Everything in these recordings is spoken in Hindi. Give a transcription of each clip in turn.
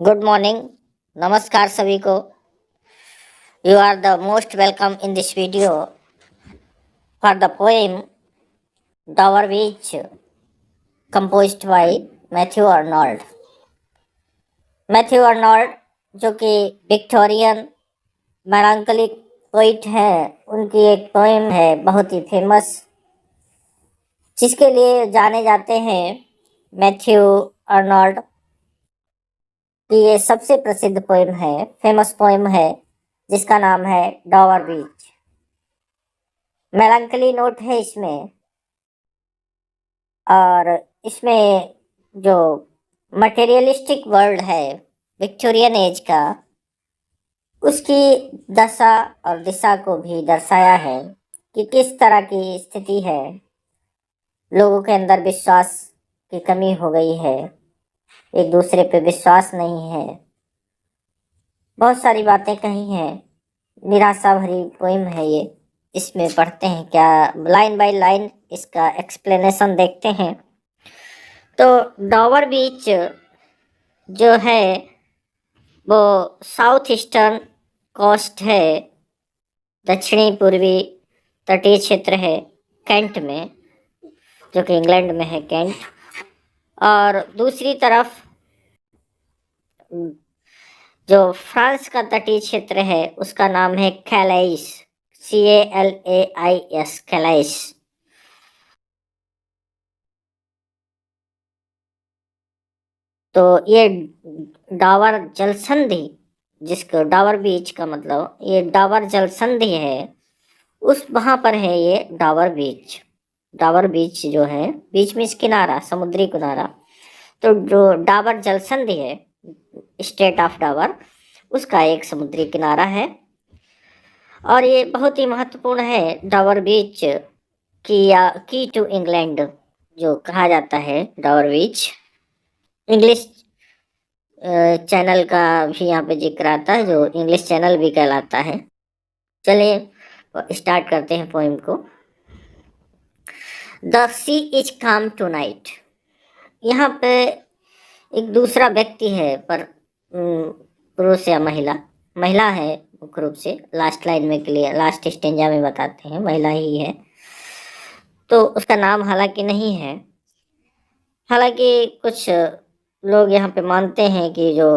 Good morning. नमस्कार सभी को। You are the most welcome in this video for the poem Dover beach composed by Matthew Arnold. Matthew Arnold जो कि विक्टोरियन मेलांकोलिक पोइट है, उनकी एक पोएम है बहुत ही फेमस, जिसके लिए जाने जाते हैं मैथ्यू अर्नोल्ड की ये सबसे प्रसिद्ध पोएम है, फेमस पोएम है, जिसका नाम है डावर बीच। मेलांकली नोट है इसमें, और इसमें जो मटेरियलिस्टिक वर्ल्ड है विक्टोरियन एज का, उसकी दशा और दिशा को भी दर्शाया है कि किस तरह की स्थिति है। लोगों के अंदर विश्वास की कमी हो गई है, एक दूसरे पे विश्वास नहीं है, बहुत सारी बातें कही हैं। निराशा भरी पोइम है ये। इसमें पढ़ते हैं क्या, लाइन बाय लाइन इसका एक्सप्लेनेशन देखते हैं। तो डावर बीच जो है वो साउथ ईस्टर्न कोस्ट है, दक्षिणी पूर्वी तटीय क्षेत्र है कैंट में, जो कि इंग्लैंड में है कैंट। और दूसरी तरफ जो फ्रांस का तटीय क्षेत्र है उसका नाम है कैलाइस, CALAIS, कैलाइस। तो ये डावर जल संधि, जिसको डावर बीच का मतलब ये डावर जल संधि है, उस वहां पर है ये डावर बीच। डावर बीच जो है, बीच में किनारा, समुद्री किनारा। तो जो डावर जल संधि है, स्टेट ऑफ डावर, उसका एक समुद्री किनारा है। और ये बहुत ही महत्वपूर्ण है डावर बीच की, या की टू इंग्लैंड जो कहा जाता है डावर बीच। इंग्लिश चैनल का भी यहाँ पे जिक्र आता है, जो इंग्लिश चैनल भी कहलाता है। चलिए स्टार्ट करते हैं पोएम को। The sea is calm to night. यहाँ पे एक दूसरा व्यक्ति है, पर पुरुष या महिला, महिला है मुख्य रूप से। लास्ट लाइन में क्लियर, लास्ट स्टेंजा में बताते हैं महिला ही है। तो उसका नाम हालांकि नहीं है। हालांकि कुछ लोग यहाँ पे मानते हैं कि जो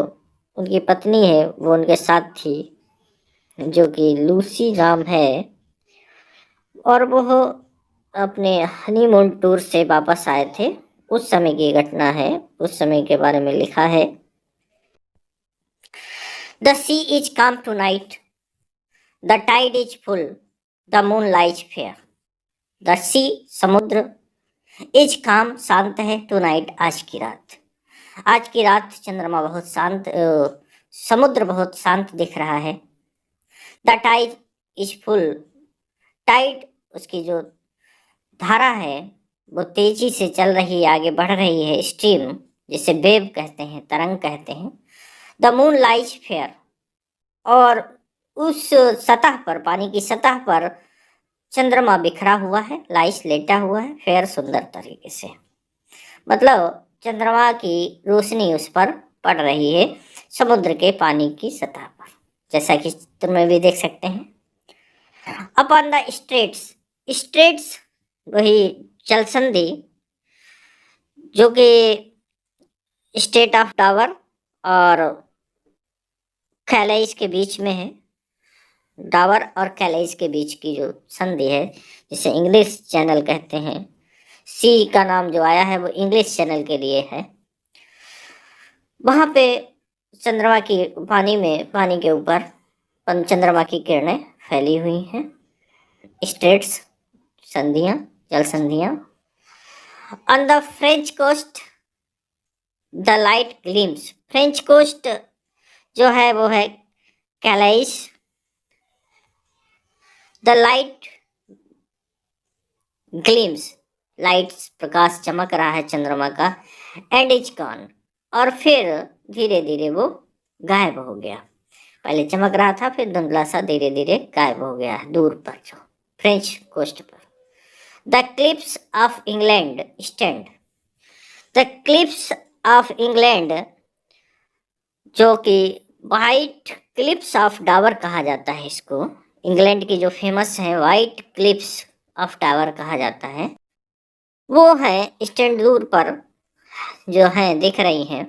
उनकी पत्नी है वो उनके साथ थी, जो कि लूसी नाम है, और वो अपने हनीमून टूर से वापस आए थे। उस समय की घटना है, उस समय के बारे में लिखा है। The sea is calm tonight, the tide is full, the moon lies fair. The sea, समुद्र, इज काम, शांत है, टू नाइट, आज की रात। आज की रात चंद्रमा बहुत शांत, समुद्र बहुत शांत दिख रहा है। The tide is full, tide उसकी जो धारा है वो तेजी से चल रही है, आगे बढ़ रही है, स्ट्रीम जिसे वेव कहते हैं, तरंग कहते हैं। द मून लाइज फेयर, और उस सतह पर, पानी की सतह पर चंद्रमा बिखरा हुआ है, लाइस लेटा हुआ है, फेयर सुंदर तरीके से। मतलब चंद्रमा की रोशनी उस पर पड़ रही है समुद्र के पानी की सतह पर, जैसा कि चित्र में भी देख सकते हैं। अपॉन द स्ट्रेट्स, स्ट्रेट्स वही जल संधि, जो कि स्टेट ऑफ डावर और कैलाइस के बीच में है। डावर और कैलाइस के बीच की जो संधि है, जिसे इंग्लिश चैनल कहते हैं। सी का नाम जो आया है वो इंग्लिश चैनल के लिए है। वहां पे चंद्रमा की पानी में, पानी के ऊपर चंद्रमा की किरणें फैली हुई हैं। स्ट्रेट्स, संधियां, जल संधियां। On the French coast the light gleams, French coast जो है वो है Calais. The light gleams, lights, प्रकाश चमक रहा है चंद्रमा का। एंड इज गॉन, और फिर धीरे धीरे वो गायब हो गया। पहले चमक रहा था, फिर धुंधला सा धीरे धीरे गायब हो गया दूर पर, जो फ्रेंच कोस्ट पर। The clips of England stand, the clips of England जो कि वाइट क्लिप्स ऑफ डावर कहा जाता है इसको। इंग्लैंड की जो फेमस है वाइट क्लिप्स ऑफ टावर कहा जाता है, वो है स्टैंड दूर पर जो है दिख रही हैं।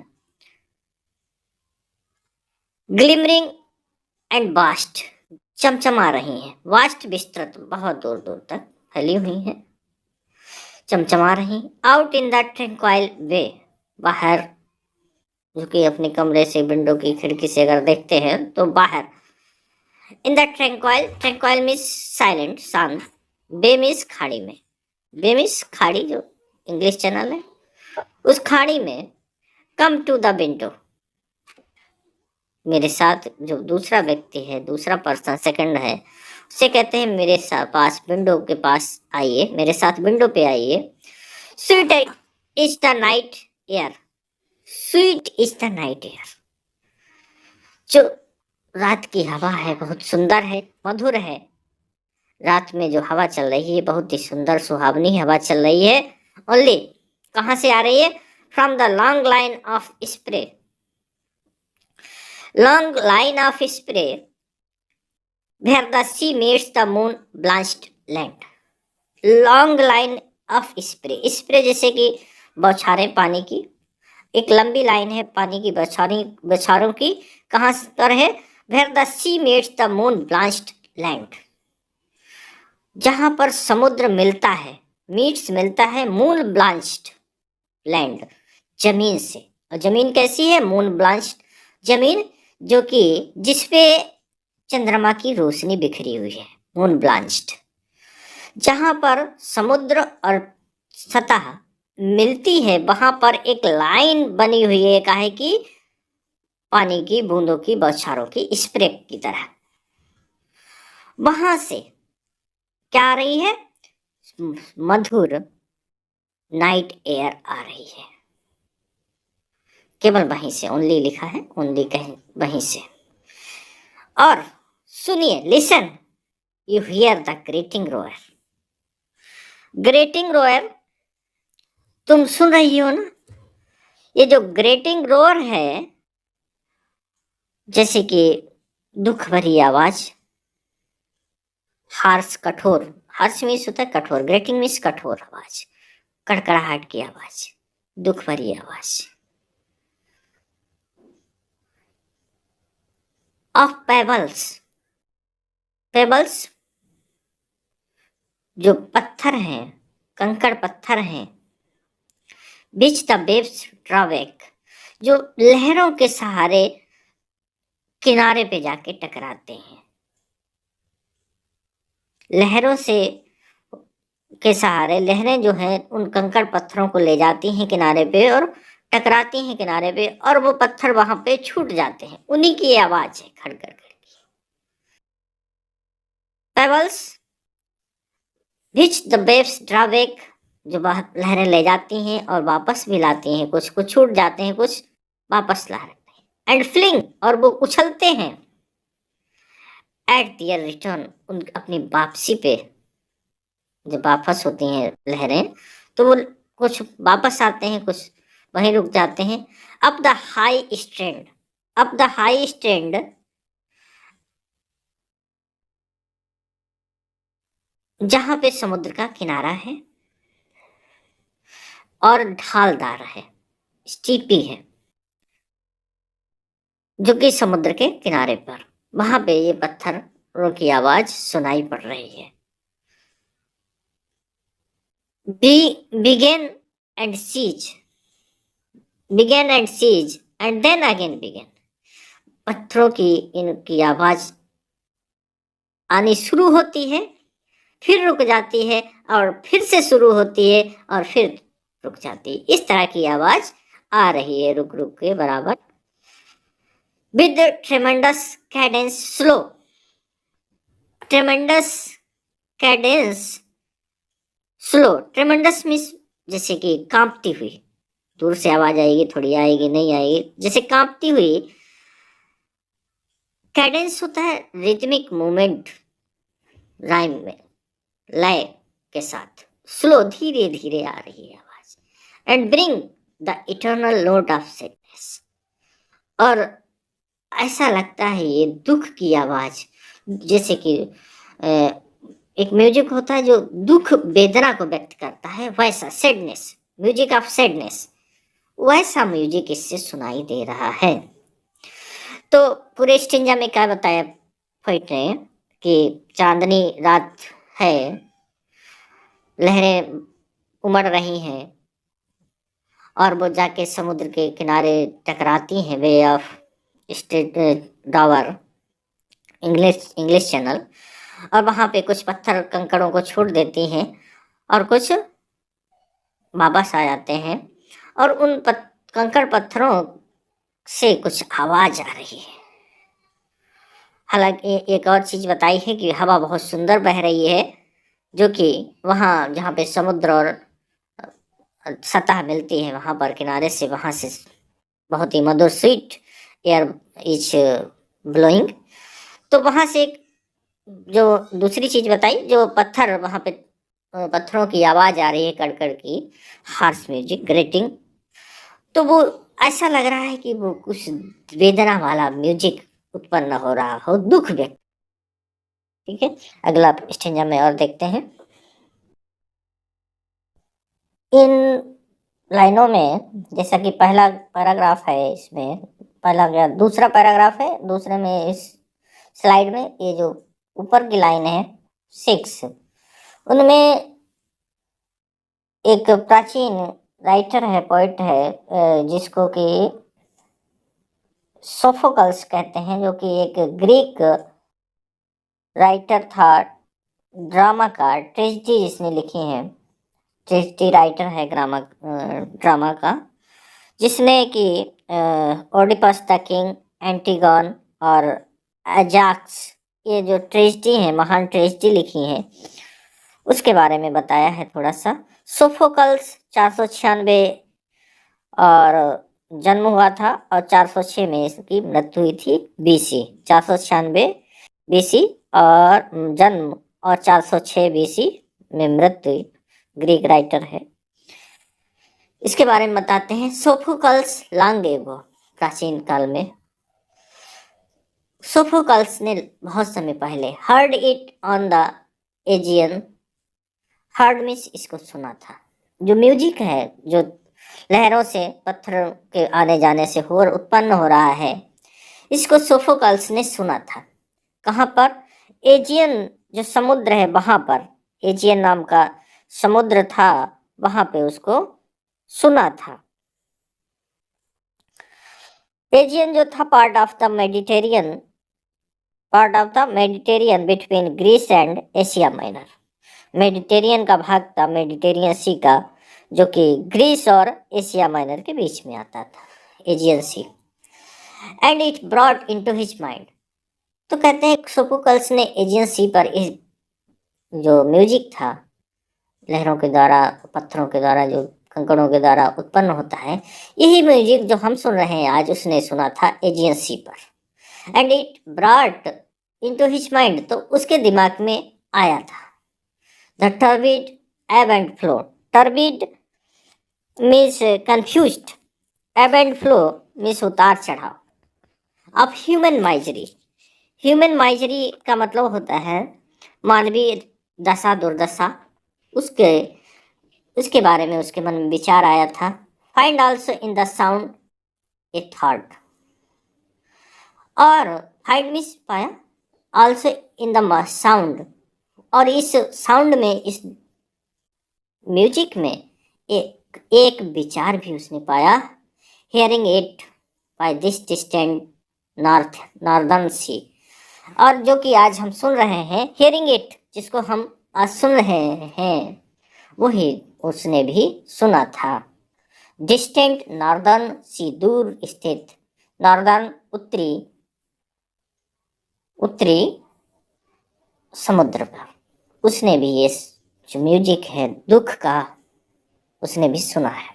ग्लिमरिंग एंड वास्ट, चमचमा रही हैं। वास्ट विस्तृत, बहुत दूर दूर तक फैली हुई हैं, चमचमा रही। आउट इन द ट्रैंक्वाइल वे, बाहर, जो कि अपने कमरे से विंडो की खिड़की से अगर देखते हैं तो बाहर। इन द ट्रैंक्वाइल, ट्रैंक्वाइल मीन्स साइलेंट, शांत। बे मीन्स खाड़ी में, बे मीन्स खाड़ी, जो इंग्लिश चैनल है उस खाड़ी में। कम टू द विंडो, मेरे साथ जो दूसरा व्यक्ति है, दूसरा पर्सन, सेकंड है, उसे कहते हैं मेरे साथ पास, विंडो के पास आइए, मेरे साथ विंडो पे आइए। Sweet is the night air, sweet is the night air, जो रात की हवा है बहुत सुंदर है, मधुर है। रात में जो हवा चल रही है बहुत ही सुंदर सुहावनी हवा चल रही है। ओनली कहाँ से आ रही है? From the long line of spray, long line of spray where the sea meets the moon blanched land. long line of spray, spray जैसे कि बौछारें पानी की, एक लंबी लाइन है पानी की बौछारों की। कहाँ पर है? where the sea meets the moon blanched land, जहाँ पर समुद्र मिलता है, मीट्स मिलता है मून ब्लांच्ड लैंड, जमीन से। और जमीन कैसी है? मून ब्लांच्ड जमीन, जो कि जिसपे चंद्रमा की रोशनी बिखरी हुई है, मून ब्लांच्ड। जहां पर समुद्र और सतह मिलती है वहां पर एक लाइन बनी हुई है, काहे की? पानी की बूंदों की बौछारों की स्प्रे की तरह। वहां से क्या आ रही है? मधुर नाइट एयर आ रही है। केवल वहीं से, ओनली लिखा है, ओनली कहीं वहीं से। और सुनिए, listen, you hear the grating roar. Grating roar तुम सुन रही हो ना? ये जो ग्रेटिंग रोयर है, जैसे कि दुख भरी आवाज, हार्श कठोर, हार्श मीन्स होता है कठोर, ग्रेटिंग मीन्स कठोर आवाज, कड़कड़ाहट की आवाज, दुख भरी आवाज। ऑफ पेबल्स, पेबल्स जो पत्थर हैं, कंकड़ पत्थर हैं। बीच द वेव्स ड्रॉबैक, जो लहरों के सहारे किनारे पे जाके टकराते हैं। लहरों से के सहारे लहरें जो हैं उन कंकड़ पत्थरों को ले जाती हैं किनारे पे और टकराती हैं किनारे पे, और वो पत्थर वहां पे छूट जाते हैं। उन्हीं की आवाज है, खड़ खड़ खड़ की। Pebbles which the waves draw back, जो लहरें ले जाती हैं और वापस भी लाती हैं, कुछ कुछ छूट जाते हैं, कुछ वापस ला रहे हैं। एंड फ्लिंग, और वो उछलते हैं। एट दियर रिटर्न, उन अपनी वापसी पे, जब वापस होती हैं लहरें तो वो कुछ वापस आते हैं, कुछ वहीं रुक जाते हैं। Up the high stand, up the high stand, जहां पे समुद्र का किनारा है और ढालदार है, स्टीपी है, जो कि समुद्र के किनारे पर, वहां पे ये पत्थरों की आवाज सुनाई पड़ रही है। Begin and cease, begin and cease and then again begin, पत्थरों की इनकी आवाज आनी शुरू होती है, फिर रुक जाती है, और फिर से शुरू होती है, और फिर रुक जाती है। इस तरह की आवाज आ रही है, रुक रुक के बराबर। With ट्रेमेंडस Cadence slow, ट्रेमेंडस Cadence slow, ट्रेमेंडस means जैसे कि कांपती हुई, दूर से आवाज आएगी, थोड़ी आएगी, नहीं आएगी, जैसे कांपती हुई। कैडेंस होता है रिदमिक मूवमेंट, राइम में लय के साथ। स्लो, धीरे धीरे आ रही है आवाज। And bring the eternal note of sadness, और ऐसा लगता है ये दुख की आवाज, जैसे कि एक म्यूजिक होता है जो दुख वेदना को व्यक्त करता है, वैसा सैडनेस, म्यूजिक ऑफ सैडनेस, वैसा म्यूजिक इससे सुनाई दे रहा है। तो पूरे स्टेंजा में क्या बताया पोइट ने कि चांदनी रात है, लहरें उमड़ रही हैं और वो जाके समुद्र के किनारे टकराती हैं, वे of strait Dover, English Channel, और वहाँ पे कुछ पत्थर कंकड़ों को छोड़ देती हैं और कुछ वापस आ जाते हैं, और उन कंकड़ पत्थरों से कुछ आवाज आ रही है। हालांकि एक और चीज बताई है कि हवा बहुत सुंदर बह रही है, जो कि वहाँ जहाँ पे समुद्र और सतह मिलती है वहाँ पर किनारे से, वहाँ से बहुत ही मधुर स्वीट एयर इज ब्लोइंग। तो वहाँ से एक जो दूसरी चीज बताई, जो पत्थर वहाँ पे पत्थरों की आवाज आ रही है, कड़कड़ की, हार्श म्यूजिक, ग्रेटिंग, तो वो ऐसा लग रहा है कि वो कुछ वेदना वाला म्यूजिक उत्पन्न हो रहा हो, दुख व्यक्त। ठीक है, अगला स्टेंजा में और देखते हैं। इन लाइनों में जैसा कि पहला पैराग्राफ है, इसमें पहला दूसरा पैराग्राफ है, दूसरे में इस स्लाइड में ये जो ऊपर की लाइन है 6, उनमें एक प्राचीन राइटर है, पोइट है, जिसको कि सोफोकल्स कहते हैं, जो कि एक ग्रीक राइटर था, ड्रामा का, ट्रेजेडी जिसने लिखी है, ट्रेजेडी राइटर है ड्रामा का, जिसने कि ओडिपस द किंग, एंटीगॉन और अजाक्स, ये जो ट्रेजेडी है, महान ट्रेजेडी लिखी है, उसके बारे में बताया है थोड़ा सा। सोफोकल्स 496 और जन्म हुआ था और 406 में इसकी मृत्यु हुई थी, बीसी। 496 बीसी और जन्म, और 406 बीसी में मृत्यु, ग्रीक राइटर है। इसके बारे में बताते हैं। सोफोकल्स लॉन्ग एगो, प्राचीन काल में, सोफोकल्स ने बहुत समय पहले heard it on the Aegean, heard means इसको सुना था, जो म्यूजिक है, जो लहरों से पत्थरों के आने जाने से उत्पन्न हो रहा है, इसको सोफोकल्स ने सुना था। कहाँ पर? एजियन जो समुद्र है वहां पर, एजियन नाम का समुद्र था, वहां पे उसको सुना था। एजियन जो था part of the Mediterranean between Greece and Asia Minor, Mediterranean का भाग था, मेडिटेरियन सी का, जो कि ग्रीस और एशिया माइनर के बीच में आता था, Aegean Sea. And it brought into his mind, तो कहते हैं सोफोकल्स ने एजियन सी पर इस जो म्यूजिक था, लहरों के द्वारा, पत्थरों के द्वारा, जो कंकड़ों के द्वारा उत्पन्न होता है, यही म्यूजिक जो हम सुन रहे हैं आज, उसने सुना था एजियन सी पर। And it brought into his mind, तो उसके दिमाग में आया था। द टर्बिड एब and flow, turbid means confused, एब एंड फ्लो मीन्स उतार चढ़ाव, अब ह्यूमन माइजरी, ह्यूमन माइजरी का मतलब होता है मानवीय दशा दुर्दशा, उसके बारे में उसके मन में विचार आया था। Find also in the sound A thought, और फाइंड मीन्स पाया, आल्सो इन द साउंड, और इस साउंड में, इस म्यूजिक में एक विचार भी उसने पाया। Hearing it by this distant northern sea, और जो कि आज हम सुन रहे हैं, हियरिंग इट, जिसको हम आज सुन रहे हैं, वही उसने भी सुना था। डिस्टेंट नॉर्दर्न सी, दूर स्थित, नॉर्दर्न उत्तरी समुद्र पर, उसने भी ये जो म्यूजिक है दुख का, उसने भी सुना है।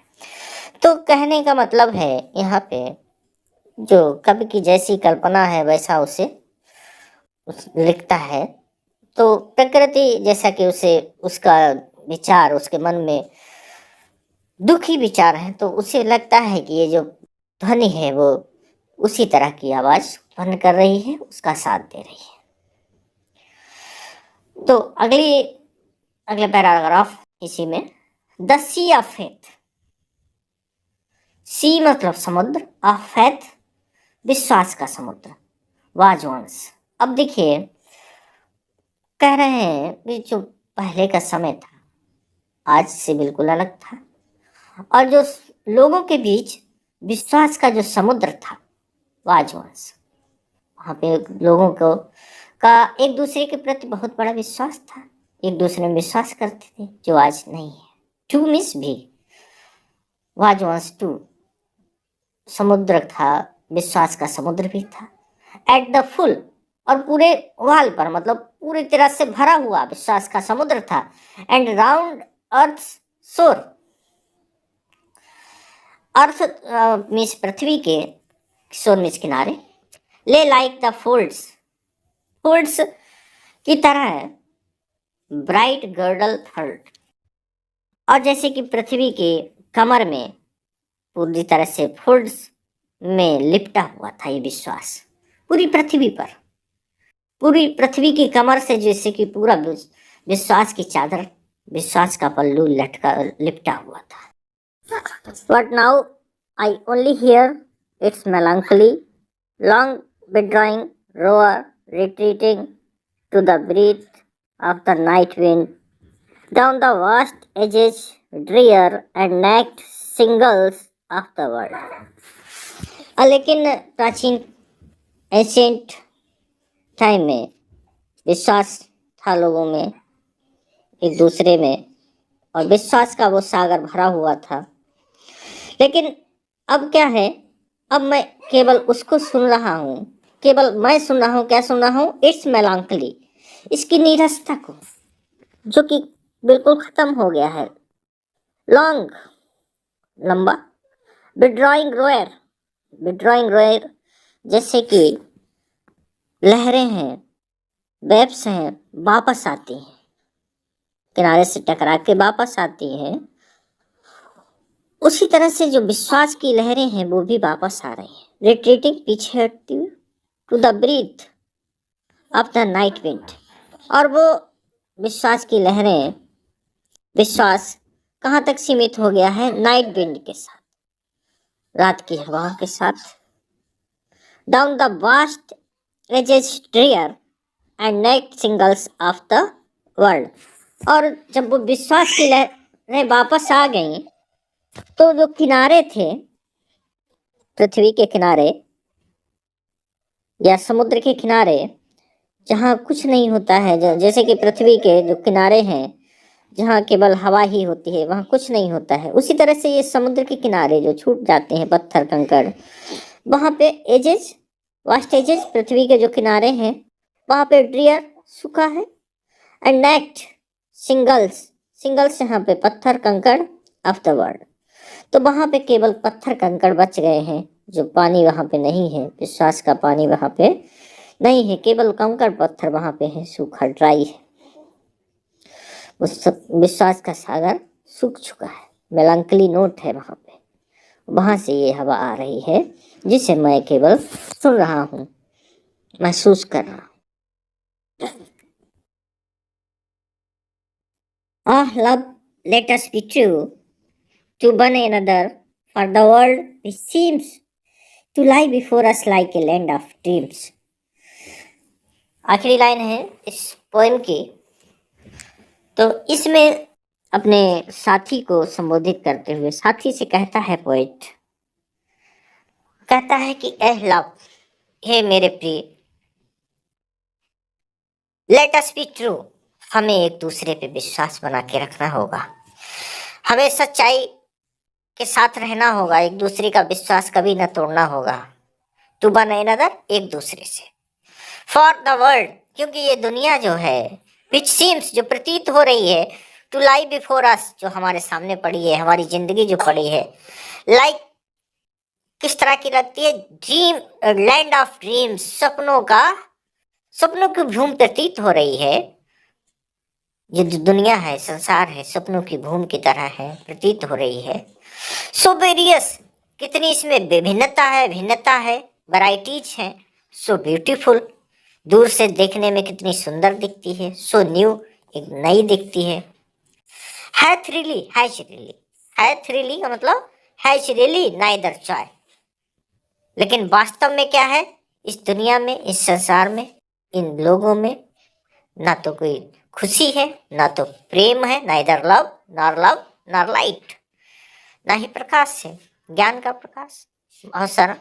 तो कहने का मतलब है यहाँ पे, जो कवि की जैसी कल्पना है वैसा उसे लिखता है। तो प्रकृति जैसा कि उसे, उसका विचार, उसके मन में दुखी विचार है, तो उसे लगता है कि ये जो ध्वनि है वो उसी तरह की आवाज उत्पन्न कर रही है, उसका साथ दे रही है। तो अगले पैराग्राफ इसी में, द सी ऑफ फेथ। सी मतलब समुद्र, ऑफ फेथ विश्वास का समुद्र, वाज वंस। अब देखिए, कह रहे हैं कि जो पहले का समय था आज से बिल्कुल अलग था, और जो लोगों के बीच विश्वास का जो समुद्र था वाज वंस, वहाँ पे लोगों को का एक दूसरे के प्रति बहुत बड़ा विश्वास था, एक दूसरे में विश्वास करते थे, जो आज नहीं है। टू मिस भी, वाज वंस टू, समुद्र था, विश्वास का समुद्र भी था। एट द फुल, और पूरे वाल पर, मतलब पूरी तरह से भरा हुआ विश्वास का समुद्र था। एंड राउंड अर्थ शोर, अर्थ मीन्स पृथ्वी के, शोर मीन्स किनारे, ले लाइक द फोल्ड्स, फोल्ड्स की तरह है, ब्राइट गर्डल थर्ड, और जैसे कि पृथ्वी के कमर में पूरी तरह से फोल्ड्स में लिपटा हुआ था ये विश्वास, पूरी पृथ्वी पर, पूरी पृथ्वी की कमर से जैसे कि पूरा विश्वास की चादर, विश्वास का पल्लू लिपटा हुआ था। But now I only here it's melancholy, long withdrawing roar, retreating to the breath of the night wind, down the vast edges, drear and naked singles of the world. लेकिन प्राचीन एंशिएंट टाइम में विश्वास था लोगों में, एक दूसरे में, और विश्वास का वो सागर भरा हुआ था। लेकिन अब क्या है, अब मैं केवल उसको सुन रहा हूँ, केवल मैं सुन रहा हूँ, क्या सुन रहा हूँ, इट्स मेलांकली, इसकी नीरसता को, जो कि बिल्कुल खत्म हो गया है। लॉन्ग, लंबा, विड्रॉइंग रोयर, विड्रॉइंग रोयर जैसे कि लहरें हैं, वेव्स हैं, वापस आती हैं, किनारे से टकरा के वापस आती हैं, उसी तरह से जो विश्वास की लहरें हैं वो भी वापस आ रही हैं, रिट्रीटिंग, पीछे हटती हुई, to the breath of the night wind, और वो विश्वास की लहरें, विश्वास कहाँ तक सीमित हो गया है, नाइट विंड के साथ, रात की हवा के साथ। Down the vast edges drear and naked shingles of the world, और जब वो विश्वास की लहरें वापस आ गई तो जो किनारे थे, पृथ्वी के किनारे या समुद्र के किनारे, जहाँ कुछ नहीं होता है, जैसे कि पृथ्वी के जो किनारे हैं जहाँ केवल हवा ही होती है, वहाँ कुछ नहीं होता है, उसी तरह से ये समुद्र के किनारे जो छूट जाते हैं, पत्थर कंकड़, वहाँ पे एजेस, वास्ट एजेस, पृथ्वी के जो किनारे हैं वहाँ पे ड्रीयर, सूखा है, एंड नेक्ड सिंगल्स, सिंगल्स यहाँ पे पत्थर कंकड़ ऑफ द वर्ल्ड, तो वहाँ पे केवल पत्थर कंकड़ बच गए हैं, जो पानी वहाँ पे नहीं है, विश्वास का पानी वहाँ पे नहीं है, केवल कंकड़ पत्थर वहाँ पे है, सूखा, ड्राई है, उस विश्वास का सागर सूख चुका है, मेलांकली नोट है वहाँ पे, वहाँ से ये हवा आ रही है जिसे मैं केवल सुन रहा हूँ, महसूस कर रहा हूँ। Ah, love, let us be true to one another, for the world which seems to lie before us like a land of dreams. आखिरी लाइन है इस पोएम की। तो इसमें अपने साथी को संबोधित करते हुए साथी से कहता है पोएट, कहता है कि एह लव, हे मेरे प्रिय, लेट अस बी ट्रू, हमें एक दूसरे पे विश्वास बना के रखना होगा, हमें सच्चाई के साथ रहना होगा, एक दूसरे का विश्वास कभी न तोड़ना होगा। टू वन अनदर, एक दूसरे से। फॉर द वर्ल्ड, क्योंकि ये दुनिया जो है, विच सीम्स, जो प्रतीत हो रही है, टू लाई बिफोर अस, जो हमारे सामने पड़ी है, हमारी जिंदगी जो पड़ी है, लाइक, किस तरह की लगती है, ड्रीम, लैंड ऑफ ड्रीम्स, सपनों की भूमि प्रतीत हो रही है। ये जो दुनिया है, संसार है, सपनों की भूमि की तरह है, प्रतीत हो रही है। सो वेरियस, कितनी इसमें विभिन्नता है, भिन्नता है, वैराइटीज हैं, सो ब्यूटीफुल, दूर से देखने में कितनी सुंदर दिखती है, सो न्यू, एक नई दिखती है। Hath really, has really, hath really का मतलब हैज रियली नाइदर जॉय, लेकिन वास्तव में क्या है, इस दुनिया में, इस संसार में, इन लोगों में ना तो कोई खुशी है, ना तो प्रेम है, नाइदर लव नॉर लाइट, ना ही प्रकाश है, ज्ञान का प्रकाश बहुत सारा,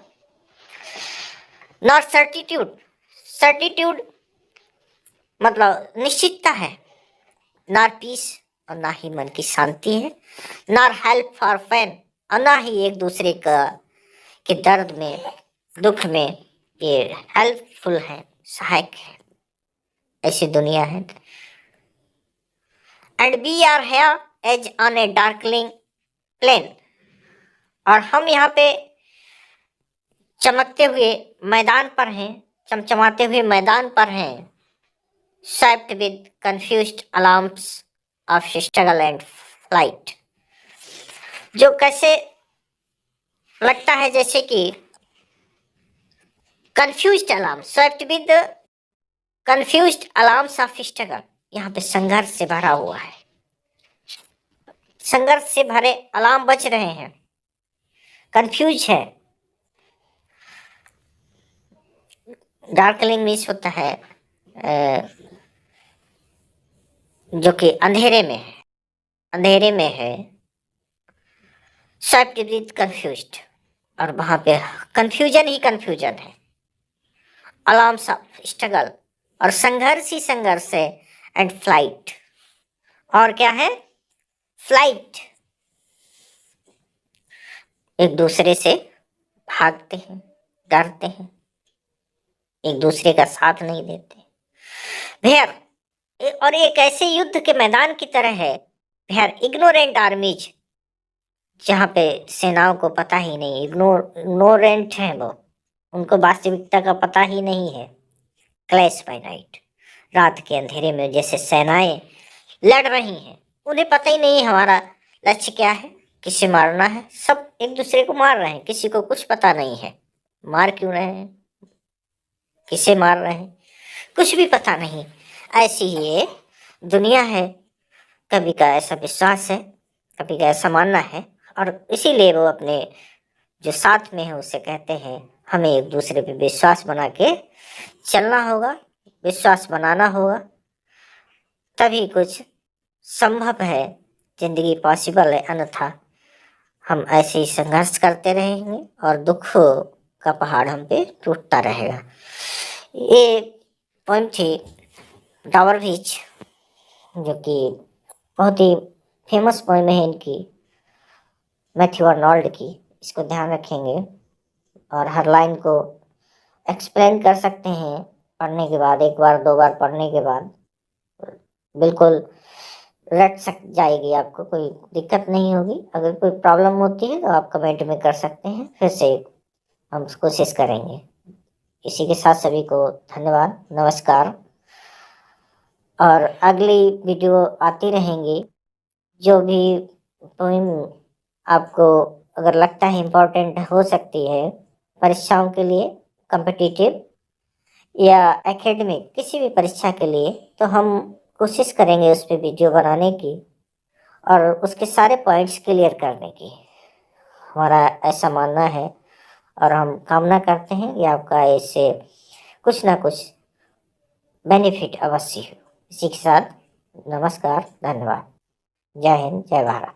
नॉर सर्टिट्यूड, सर्टिट्यूड मतलब निश्चितता है, नॉर पीस और ना ही मन की शांति है, नॉर हेल्प फॉर पेन और ना ही एक दूसरे का के दर्द में, दुख में ये हेल्पफुल है, सहायक है, ऐसी दुनिया है। And we are here as on a darkling plain, और हम यहाँ पे चमकते हुए मैदान पर हैं, चमचमाते हुए मैदान पर हैं, swept with confused alarms of struggle and flight, जो कैसे लगता है जैसे कि confused alarm, swept with confused alarms of struggle, यहाँ पे संघर्ष से भरा हुआ है, संघर्ष से भरे अलार्म बज रहे हैं, कंफ्यूज है। डार्कलिंग मीन्स होता है जो कि अंधेरे में है, अंधेरे में है, swept with confused, और वहां पे कंफ्यूजन ही कंफ्यूजन है, अलार्म्स ऑफ स्ट्रगल, और संघर्ष ही संघर्ष है, एंड फ्लाइट, और क्या है, फ्लाइट, एक दूसरे से भागते हैं, डरते हैं, एक दूसरे का साथ नहीं देते, भेर, और एक ऐसे युद्ध के मैदान की तरह है, भेर इग्नोरेंट आर्मीज, जहाँ पे सेनाओं को पता ही नहीं, इग्नोरेंट हैं वो, उनको वास्तविकता का पता ही नहीं है, क्लैश बाय नाइट, रात के अंधेरे में जैसे सेनाएं लड़ रही हैं, उन्हें पता ही नहीं हमारा लक्ष्य क्या है, किसे मारना है, सब एक दूसरे को मार रहे हैं, किसी को कुछ पता नहीं है मार क्यों रहे हैं, किसे मार रहे हैं, कुछ भी पता नहीं। ऐसी ही ये दुनिया है, कभी का ऐसा विश्वास है, कभी का ऐसा मानना है, और इसीलिए वो अपने जो साथ में है उससे कहते हैं हमें एक दूसरे पे विश्वास बना के चलना होगा, विश्वास बनाना होगा, तभी कुछ संभव है, जिंदगी पॉसिबल है, अन्यथा हम ऐसे ही संघर्ष करते रहेंगे और दुख का पहाड़ हम पे टूटता रहेगा। ये पोइम थी डावरविच, जो कि बहुत ही फेमस पोइम है इनकी, मैथ्यू आर्नोल्ड की, इसको ध्यान रखेंगे और हर लाइन को एक्सप्लेन कर सकते हैं पढ़ने के बाद, एक बार दो बार पढ़ने के बाद बिल्कुल रट सक जाएगी, आपको कोई दिक्कत नहीं होगी। अगर कोई प्रॉब्लम होती है तो आप कमेंट में कर सकते हैं, फिर से हम कोशिश करेंगे। इसी के साथ सभी को धन्यवाद, नमस्कार, और अगली वीडियो आती रहेंगी। जो भी पोइम आपको अगर लगता है इम्पोर्टेंट हो सकती है परीक्षाओं के लिए, कॉम्पिटिटिव या एकेडमिक किसी भी परीक्षा के लिए, तो हम कोशिश करेंगे उस पर वीडियो बनाने की और उसके सारे पॉइंट्स क्लियर करने की, हमारा ऐसा मानना है, और हम कामना करते हैं कि आपका इससे कुछ ना कुछ बेनिफिट अवश्य हो। इसी के साथ नमस्कार, धन्यवाद, जय हिंद, जय भारत।